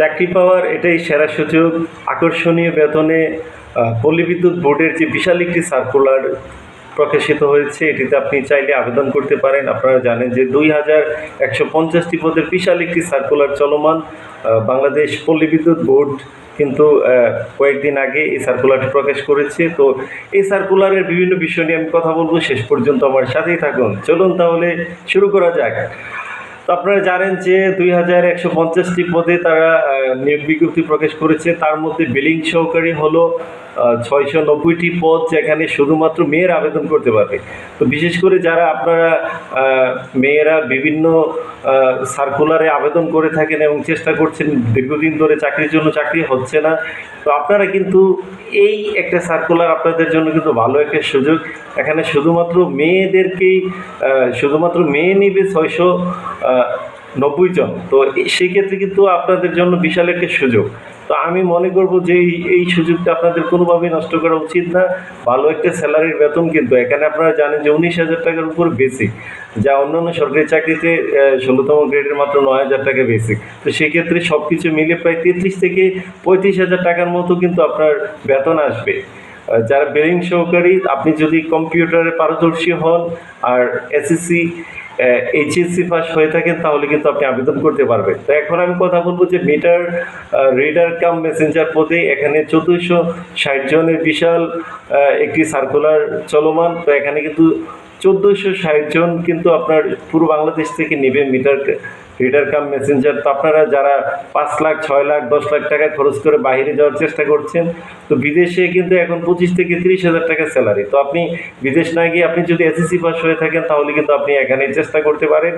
চাকরি পাওয়ার এটাই সেরা সুযোগ। আকর্ষণীয় বেতনে পল্লী বিদ্যুৎ বোর্ডের যে বিশাল একটি সার্কুলার প্রকাশিত হয়েছে, এটিতে আপনি চাইলে আবেদন করতে পারেন। আপনারা জানেন যে 2150টি পদের বিশাল একটি সার্কুলার চলমান। বাংলাদেশ পল্লী বিদ্যুৎ বোর্ড কিন্তু কয়েকদিন আগে এই সার্কুলারটি প্রকাশ করেছে। তো এই সার্কুলারের বিভিন্ন বিষয় নিয়ে আমি কথা বলবো, শেষ পর্যন্ত আমার সাথেই থাকুন। চলুন তাহলে শুরু করা যাক। তো আপনারা জানেন যে 2150টি পদে তারা নিয়োগ বিজ্ঞপ্তি প্রকাশ করেছে। তার মধ্যে বিলিং সহকারী হলো 690টি পদ, যেখানে শুধুমাত্র মেয়েরা আবেদন করতে পারবে। তো বিশেষ করে যারা আপনারা মেয়েরা বিভিন্ন সার্কুলারে আবেদন করে থাকেন এবং চেষ্টা করছেন, দীর্ঘদিন ধরে চাকরির জন্য চাকরি হচ্ছে না, তো আপনারা কিন্তু এই একটা সার্কুলার আপনাদের জন্য কিন্তু ভালো একটা সুযোগ। এখানে শুধুমাত্র মেয়েদেরকেই শুধুমাত্র মেয়ে নিবে 690 জন। তো সেই ক্ষেত্রে কিন্তু আপনাদের জন্য বিশাল একটা সুযোগ। তো আমি মনে করব যে এই সুযোগটা আপনাদের কোনোভাবেই নষ্ট করা উচিত না। ভালো একটা স্যালারির বেতন কিন্তু এখানে আপনারা জানেন যে 19,000 টাকার উপর বেসিক, যা অন্যান্য সরকারি চাকরিতে 16তম গ্রেডের মাত্র 9,000 টাকা বেসিক। তো সেক্ষেত্রে সব কিছু মিলে প্রায় 33 থেকে 35,000 টাকার মতো কিন্তু আপনার বেতন আসবে। যারা বিলিং সহকারী, আপনি যদি কম্পিউটারে পারদর্শী হন আর এসএসসি এইচএসসি পাস হয়ে থাকেন, তাহলে কিন্তু আপনি আবেদন করতে পারবেন। তো এখন আমি কথা বলবো যে মিটার রিডার কাম মেসেঞ্জার পদে এখানে 1460 জনের বিশাল একটি সার্কুলার চলমান। তো এখানে কিন্তু 1460 জন কিন্তু আপনার পুরো বাংলাদেশ থেকে নেবে মিটার রিডার কাম মেসেঞ্জার। তো আপনারা যারা 5 লাখ 6 লাখ 10 লাখ টাকা খরচ করে বাইরে যাওয়ার চেষ্টা করছেন, তো বিদেশে কিন্তু এখন 25 থেকে 30,000 টাকা স্যালারি। তো আপনি বিদেশ না গিয়ে আপনি যদি এসএসসি পাস হয়ে থাকেন, তাহলে কিন্তু আপনি এখানে চেষ্টা করতে পারেন,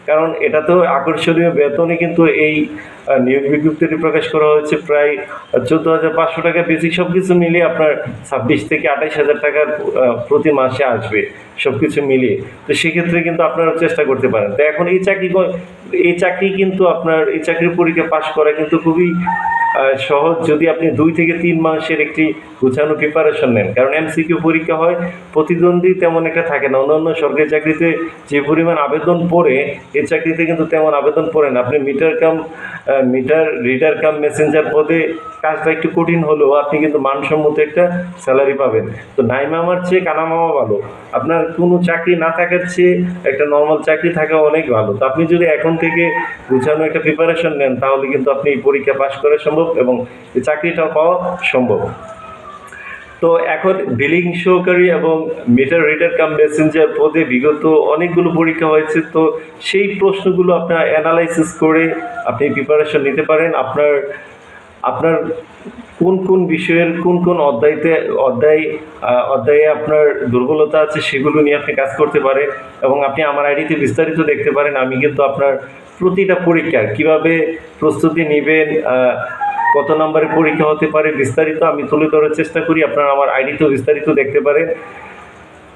কারণ এটা তো আকর্ষণীয় বেতনে কিন্তু এই নিয়োগ বিজ্ঞপ্তিটি প্রকাশ করা হয়েছে। প্রায় 14,500 টাকা বেসিক, সব কিছু মিলিয়ে আপনার 26 থেকে 28,000 টাকার প্রতি মাসে আসবে সব কিছু মিলিয়ে। তো সেক্ষেত্রে কিন্তু আপনারা চেষ্টা করতে পারেন। তো এখন এই চাকরি কিন্তু আপনার এই চাকরির পরীক্ষা পাশ করা কিন্তু খুবই সহজ, যদি আপনি 2 থেকে 3 মাসের একটি গুছানো প্রিপারেশন নেন। কারণ এমসিকিউ পরীক্ষা হয়, প্রতিদ্বন্দ্বী তেমন একটা থাকে না। অন্যান্য সরকারি চাকরিতে যে পরিমাণ আবেদন পড়ে, এই চাকরিতে কিন্তু তেমন আবেদন পড়ে না। আপনি মিটার রিডার কাম মেসেঞ্জার পদে কাজটা একটু কঠিন হলেও আপনি কিন্তু মানসম্মত একটা স্যালারি পাবেন। তো নাই মামার চেয়ে কানা মামা ভালো। আপনার কোনো চাকরি না থাকার চেয়ে একটা নর্মাল চাকরি থাকা অনেক ভালো। তো আপনি যদি এখন থেকে গুছানো একটা প্রিপারেশন নেন, তাহলে কিন্তু আপনি এই পরীক্ষা পাশ করা সম্ভব এবং এই চাকরিটাও পাওয়া সম্ভব। তো এখন বিলিং সহকারী এবং মিটার রিডার কাম মেসেঞ্জার পদে বিগত অনেকগুলো পরীক্ষা হয়েছে। তো সেই প্রশ্নগুলো আপনার অ্যানালাইসিস করে আপনি প্রিপারেশন নিতে পারেন। আপনার কোন কোন বিষয়ের কোন কোন অধ্যায়ে আপনার দুর্বলতা আছে, সেগুলো নিয়ে আপনি কাজ করতে পারেন এবং আপনি আমার আইডিতে বিস্তারিত দেখতে পারেন। আমি কিন্তু আপনার প্রতিটা পরীক্ষার কীভাবে প্রস্তুতি নেবেন, কত নম্বরের পরীক্ষা হতে পারে, বিস্তারিত আমি তুলে ধরার চেষ্টা করি। আপনারা আমার আইডিতেও বিস্তারিত দেখতে পারেন।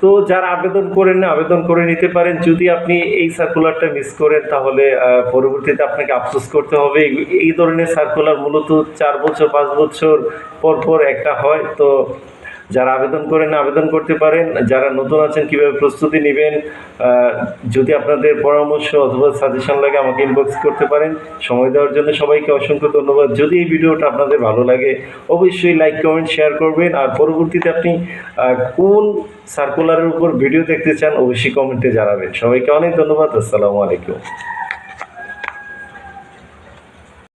তো যারা আবেদন করেন না, আবেদন করে নিতে পারেন। যদি আপনি এই সার্কুলারটা মিস করেন, তাহলে পরবর্তীতে আপনাকে আফসোস করতে হবে। এই ধরনের সার্কুলার মূলত 4 বছর 5 বছর পর পর একটা হয়। তো যারা আবেদন করেন না, আবেদন করতে পারেন। যারা নতুন আছেন, কীভাবে প্রস্তুতি নেবেন, যদি আপনাদের পরামর্শ অথবা সাজেশন লাগে, আমাকে ইনবক্স করতে পারেন। সময় দেওয়ার জন্য সবাইকে অসংখ্য ধন্যবাদ। যদি এই ভিডিওটা আপনাদের ভালো লাগে, অবশ্যই লাইক কমেন্ট শেয়ার করবেন। আর পরবর্তীতে আপনি কোন সার্কুলারের উপর ভিডিও দেখতে চান, অবশ্যই কমেন্টে জানাবেন। সবাইকে অনেক ধন্যবাদ। আসসালামু আলাইকুম।